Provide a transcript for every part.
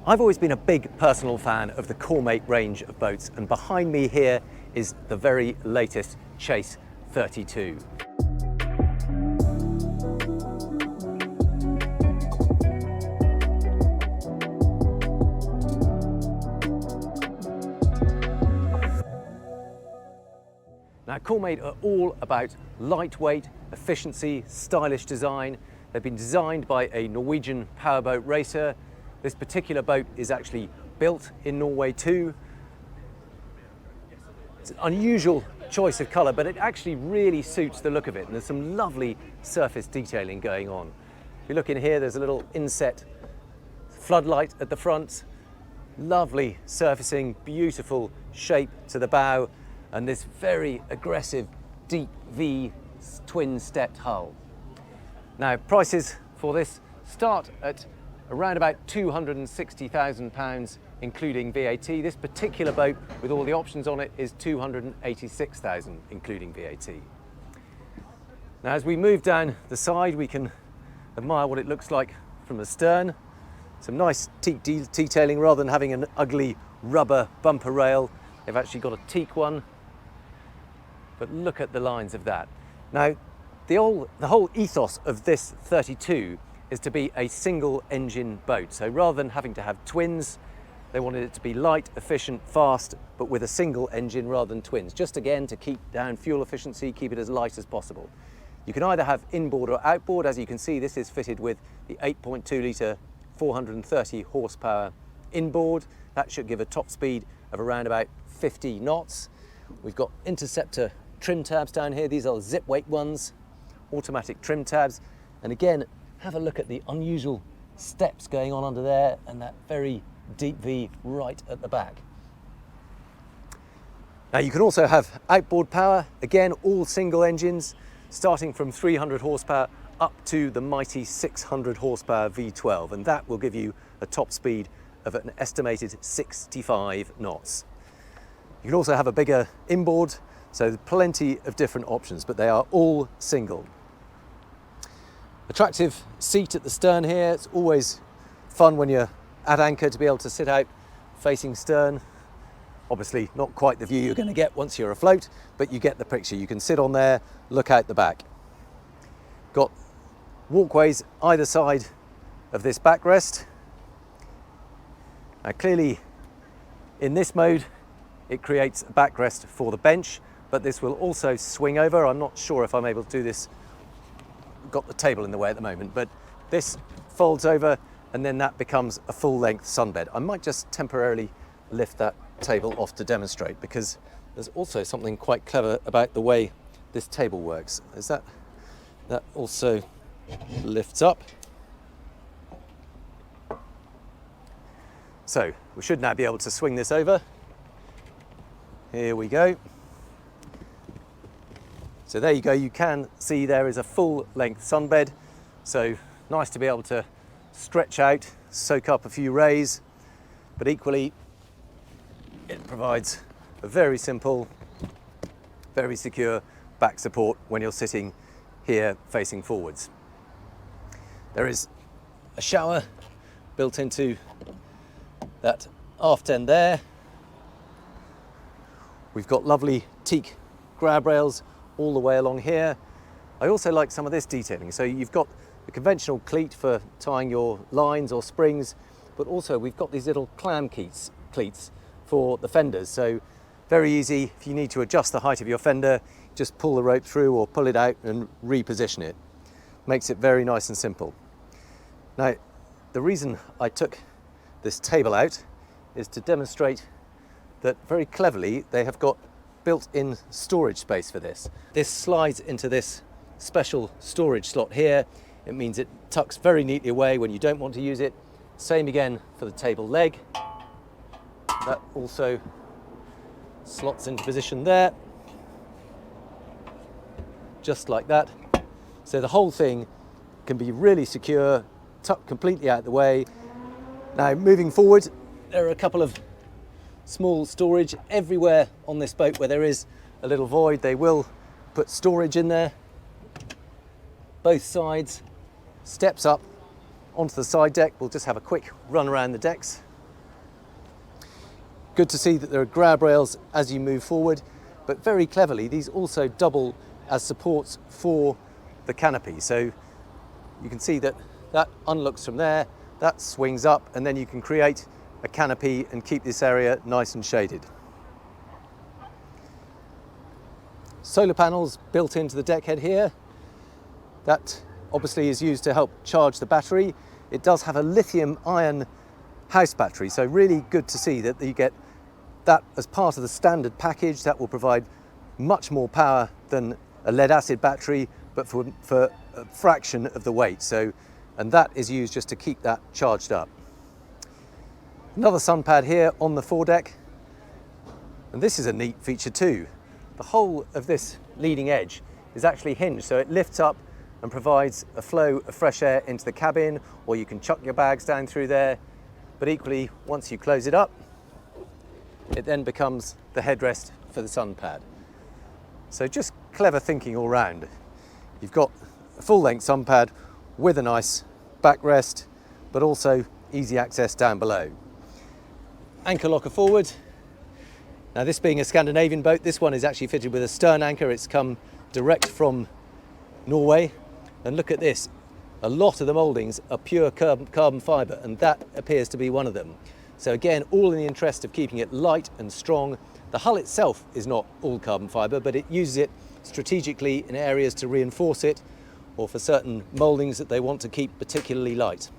I've always been a big personal fan of the Cormate range of boats, and behind me here is the very latest Chase 32. Now, Cormate are all about lightweight, efficiency, stylish design. They've been designed by a Norwegian powerboat racer. This particular boat is actually built in Norway too. It's an unusual choice of colour, but it actually really suits the look of it, and there's some lovely surface detailing going on. If you look in here, there's a little inset floodlight at the front, lovely surfacing, beautiful shape to the bow, and this very aggressive deep V twin-stepped hull. Now, prices for this start at around about £260,000, including VAT. This particular boat, with all the options on it, is £286,000, including VAT. Now, as we move down the side, we can admire what it looks like from the stern. Some nice teak detailing rather than having an ugly rubber bumper rail. They've actually got a teak one. But look at the lines of that. Now, the whole ethos of this 32 is to be a single engine boat. So rather than having to have twins, they wanted it to be light, efficient, fast, but with a single engine rather than twins. Just again, to keep down fuel efficiency, keep it as light as possible. You can either have inboard or outboard. As you can see, this is fitted with the 8.2 litre, 430 horsepower inboard. That should give a top speed of around about 50 knots. We've got interceptor trim tabs down here. These are zip weight ones, automatic trim tabs. And again, have a look at the unusual steps going on under there and that very deep V right at the back. Now, you can also have outboard power. Again, all single engines, starting from 300 horsepower up to the mighty 600 horsepower V12, and that will give you a top speed of an estimated 65 knots. You can also have a bigger inboard, so plenty of different options, but they are all single. Attractive seat at the stern here. It's always fun when you're at anchor to be able to sit out facing stern. Obviously not quite the view you're going to get once you're afloat, but you get the picture. You can sit on there, look out the back. Got walkways either side of this backrest. Now, clearly in this mode it creates a backrest for the bench, but this will also swing over. I'm not sure if I'm able to do this. Got the table in the way at the moment, but this folds over and then that becomes a full-length sunbed. I might just temporarily lift that table off to demonstrate, because there's also something quite clever about the way this table works. Is that also lifts up. So we should now be able to swing this over. Here we go. So there you go, you can see there is a full-length sunbed. So nice to be able to stretch out, soak up a few rays, but equally it provides a very simple, very secure back support when you're sitting here facing forwards. There is a shower built into that aft end there. We've got lovely teak grab rails all the way along here. I also like some of this detailing. So you've got the conventional cleat for tying your lines or springs, but also we've got these little clam cleats for the fenders. So very easy, if you need to adjust the height of your fender, just pull the rope through or pull it out and reposition it. Makes it very nice and simple. Now, the reason I took this table out is to demonstrate that very cleverly they have got built-in storage space for this. This slides into this special storage slot here. It means it tucks very neatly away when you don't want to use it. Same again for the table leg. That also slots into position there, just like that. So the whole thing can be really secure, tucked completely out of the way. Now, moving forward, there are a couple of small storage everywhere on this boat where there is a little void. They will put storage in there. Both sides, steps up onto the side deck. We'll just have a quick run around the decks. Good to see that there are grab rails as you move forward, but very cleverly, these also double as supports for the canopy. So you can see that that unlooks from there, that swings up, and then you can create a canopy and keep this area nice and shaded. Solar panels built into the deck head here. That obviously is used to help charge the battery. It does have a lithium ion house battery, so really good to see that you get that as part of the standard package. That will provide much more power than a lead acid battery, but for a fraction of the weight. So, and that is used just to keep that charged up. Another sun pad here on the foredeck, and this is a neat feature too. The whole of this leading edge is actually hinged, so it lifts up and provides a flow of fresh air into the cabin, or you can chuck your bags down through there. But equally, once you close it up, it then becomes the headrest for the sun pad. So just clever thinking all round. You've got a full-length sun pad with a nice backrest, but also easy access down below. Anchor locker forward. Now, this being a Scandinavian boat, this one is actually fitted with a stern anchor. It's come direct from Norway. And look at this. A lot of the mouldings are pure carbon fibre, and that appears to be one of them. So again, all in the interest of keeping it light and strong. The hull itself is not all carbon fibre, but it uses it strategically in areas to reinforce it, or for certain mouldings that they want to keep particularly light.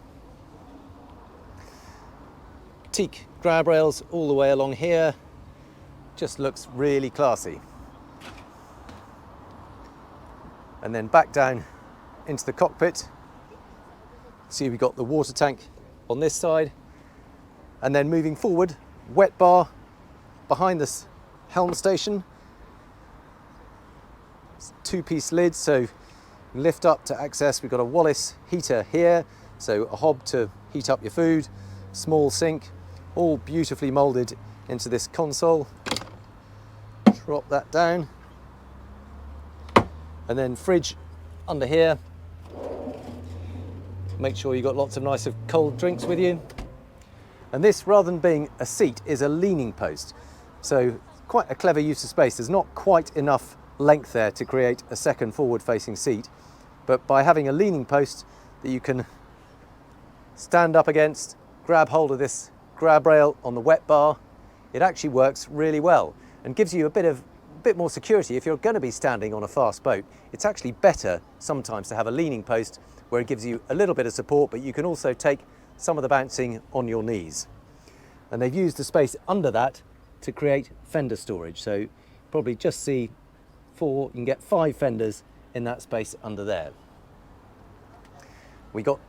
Teak grab rails all the way along here. Just looks really classy. And then back down into the cockpit. See, we've got the water tank on this side. And then moving forward, wet bar behind this helm station. Two-piece lid, so lift up to access. We've got a Wallace heater here, so a hob to heat up your food, small sink, all beautifully moulded into this console. Drop that down. And then fridge under here. Make sure you've got lots of nice cold drinks with you. And this, rather than being a seat, is a leaning post. So quite a clever use of space. There's not quite enough length there to create a second forward-facing seat. But by having a leaning post that you can stand up against, grab hold of this grab rail on the wet bar, it actually works really well and gives you a bit more security. If you're going to be standing on a fast boat, it's actually better sometimes to have a leaning post where it gives you a little bit of support, but you can also take some of the bouncing on your knees. And they've used the space under that to create fender storage. So you probably just see you can get 5 fenders in that space under there. We got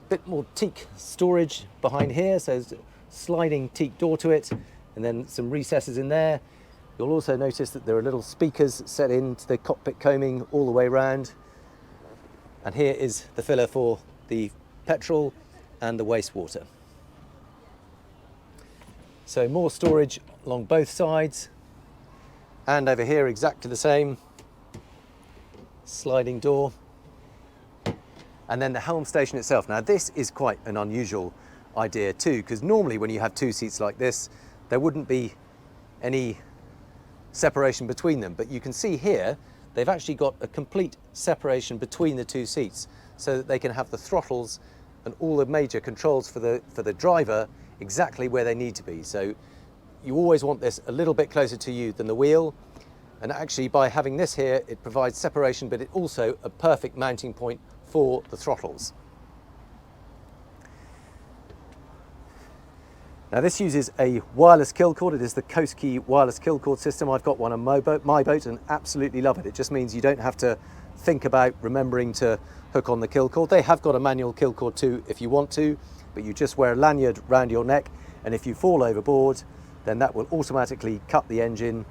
a bit more teak storage behind here, so there's a sliding teak door to it, and then some recesses in there. You'll also notice that there are little speakers set into the cockpit coaming all the way around. And here is the filler for the petrol and the wastewater. So more storage along both sides, and over here exactly the same sliding door. And then the helm station itself. Now this is quite an unusual idea too, because normally when you have 2 seats like this, there wouldn't be any separation between them. But you can see here, they've actually got a complete separation between the 2 seats so that they can have the throttles and all the major controls for the driver exactly where they need to be. So you always want this a little bit closer to you than the wheel. And actually by having this here, it provides separation, but it also a perfect mounting point for the throttles. Now this uses a wireless kill cord. It is the Coast Key wireless kill cord system. I've got one on my boat and absolutely love it. It just means you don't have to think about remembering to hook on the kill cord. They have got a manual kill cord too if you want to, but you just wear a lanyard around your neck, and if you fall overboard, then that will automatically cut the engine,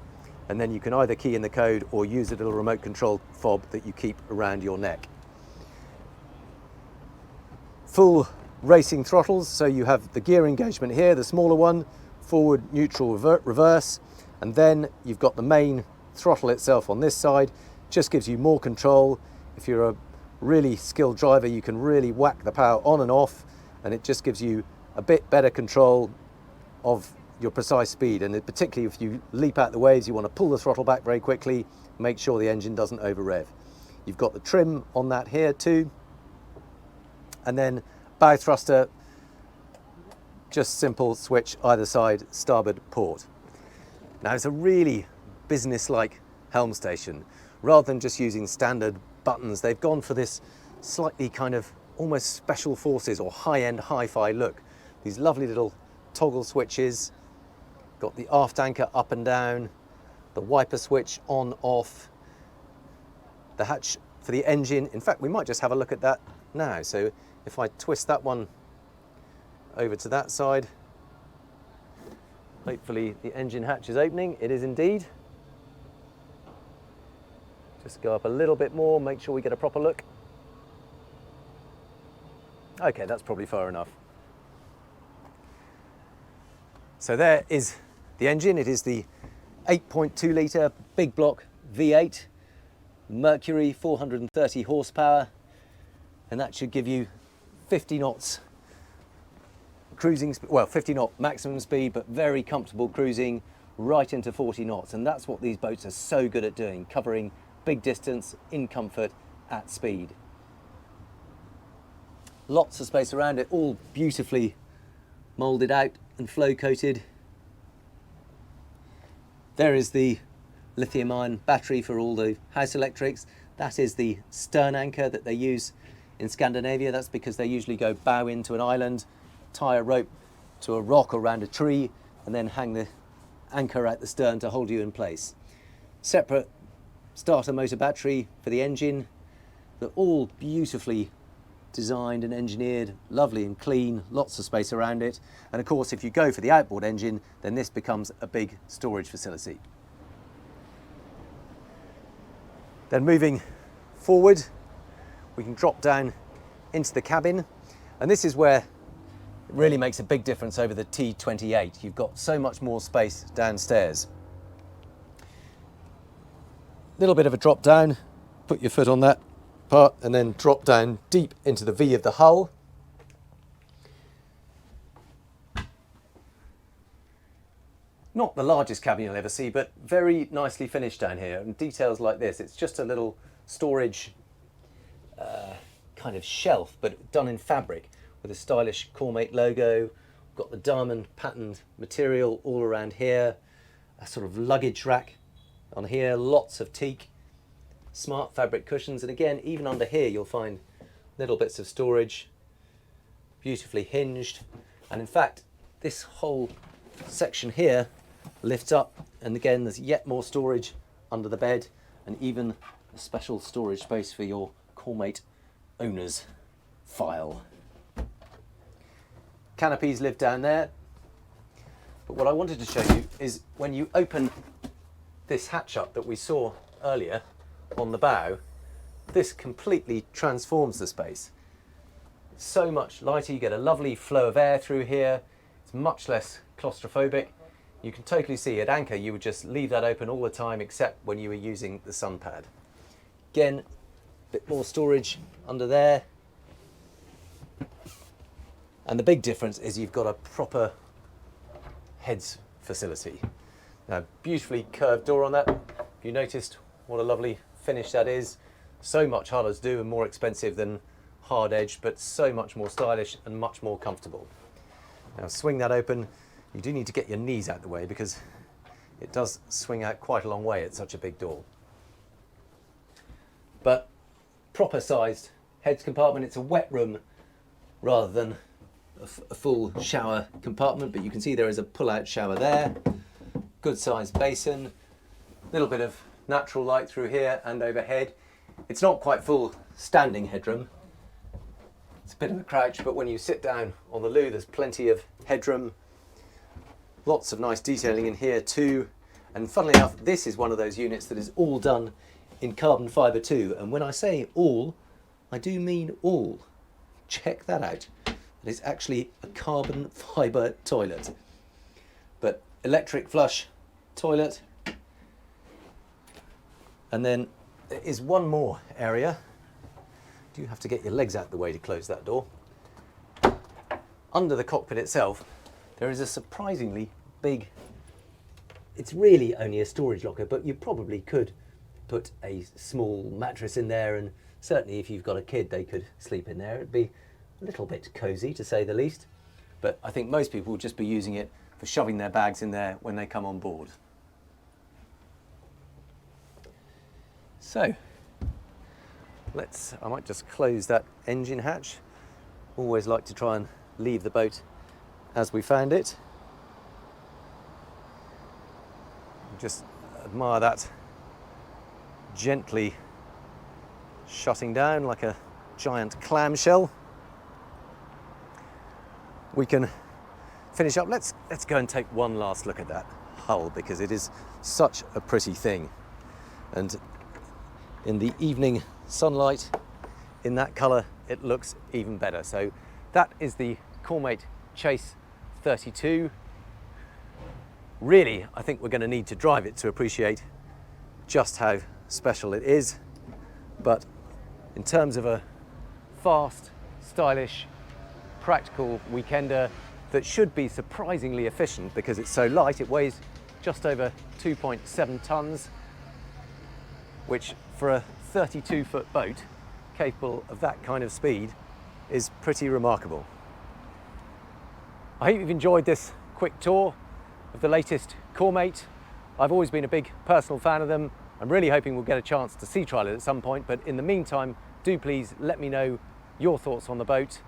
and then you can either key in the code or use a little remote control fob that you keep around your neck. Full racing throttles, so you have the gear engagement here, the smaller one, forward, neutral, reverse, and then you've got the main throttle itself on this side. Just gives you more control. If you're a really skilled driver, you can really whack the power on and off, and it just gives you a bit better control of your precise speed, and particularly if you leap out the waves, you want to pull the throttle back very quickly, make sure the engine doesn't over rev. You've got the trim on that here too, and then bow thruster, just simple switch either side, starboard port. Now it's a really business-like helm station. Rather than just using standard buttons, they've gone for this slightly kind of almost special forces or high-end hi-fi look. These lovely little toggle switches, got the aft anchor up and down, the wiper switch on, off, the hatch for the engine. In fact, we might just have a look at that now. So if I twist that one over to that side, hopefully the engine hatch is opening. It is indeed. Just go up a little bit more, make sure we get a proper look. Okay, that's probably far enough. So there is the engine. It is the 8.2 litre big block V8, Mercury, 430 horsepower, and that should give you 50 knots cruising, well, 50 knot maximum speed, but very comfortable cruising right into 40 knots. And that's what these boats are so good at doing, covering big distance in comfort at speed. Lots of space around it, all beautifully moulded out and flow coated. There is the lithium ion battery for all the house electrics. That is the stern anchor that they use in Scandinavia. That's because they usually go bow into an island, tie a rope to a rock or around a tree, and then hang the anchor at the stern to hold you in place. Separate starter motor battery for the engine. They're all beautifully designed and engineered, lovely and clean, lots of space around it. And of course, if you go for the outboard engine, then this becomes a big storage facility. Then moving forward, we can drop down into the cabin. And this is where it really makes a big difference over the T28. You've got so much more space downstairs. Little bit of a drop down, put your foot on that part and then drop down deep into the V of the hull. Not the largest cabin you'll ever see, but very nicely finished down here, and details like this. It's just a little storage kind of shelf, but done in fabric with a stylish Cormate logo. Got the diamond patterned material all around here, a sort of luggage rack on here, lots of teak, smart fabric cushions, and again, even under here you'll find little bits of storage, beautifully hinged. And in fact, this whole section here lifts up, and again there's yet more storage under the bed, and even a special storage space for your Cormate owner's file. Canopies live down there, but what I wanted to show you is when you open this hatch up that we saw earlier on the bow, this completely transforms the space. It's so much lighter, you get a lovely flow of air through here, it's much less claustrophobic. You can totally see at anchor you would just leave that open all the time except when you were using the sun pad. Again, a bit more storage under there. And the big difference is you've got a proper heads facility. Now, beautifully curved door on that. If you noticed what a lovely finish that is. So much harder to do and more expensive than hard edge, but so much more stylish and much more comfortable. Now swing that open. You do need to get your knees out the way because it does swing out quite a long way at such a big door. But proper sized heads compartment. It's a wet room rather than a full shower compartment, but you can see there is a pull-out shower there. Good sized basin, little bit of natural light through here and overhead. It's not quite full standing headroom. It's a bit of a crouch, but when you sit down on the loo, there's plenty of headroom. Lots of nice detailing in here too. And funnily enough, this is one of those units that is all done in carbon fibre too. And when I say all, I do mean all. Check that out. It is actually a carbon fibre toilet. But electric flush toilet. And then there is one more area. You do have to get your legs out the way to close that door. Under the cockpit itself, there is a surprisingly big. It's really only a storage locker, but you probably could put a small mattress in there, and certainly if you've got a kid, they could sleep in there. It'd be a little bit cosy, to say the least. But I think most people will just be using it for shoving their bags in there when they come on board. So, I might just close that engine hatch. Always like to try and leave the boat as we found it. Just admire that gently shutting down like a giant clamshell. We can finish up. Let's go and take one last look at that hull, because it is such a pretty thing. And in the evening sunlight, in that colour, it looks even better. So that is the Cormate Chase 32. Really, I think we're going to need to drive it to appreciate just how special it is. But in terms of a fast, stylish, practical weekender that should be surprisingly efficient because it's so light, it weighs just over 2.7 tons, which for a 32-foot boat capable of that kind of speed is pretty remarkable. I hope you've enjoyed this quick tour of the latest Cormate. I've always been a big personal fan of them. I'm really hoping we'll get a chance to sea trial it at some point, but in the meantime, do please let me know your thoughts on the boat.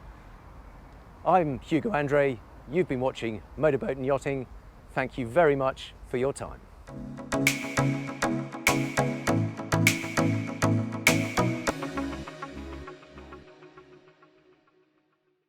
I'm Hugo Andreae. You've been watching Motorboat and Yachting. Thank you very much for your time.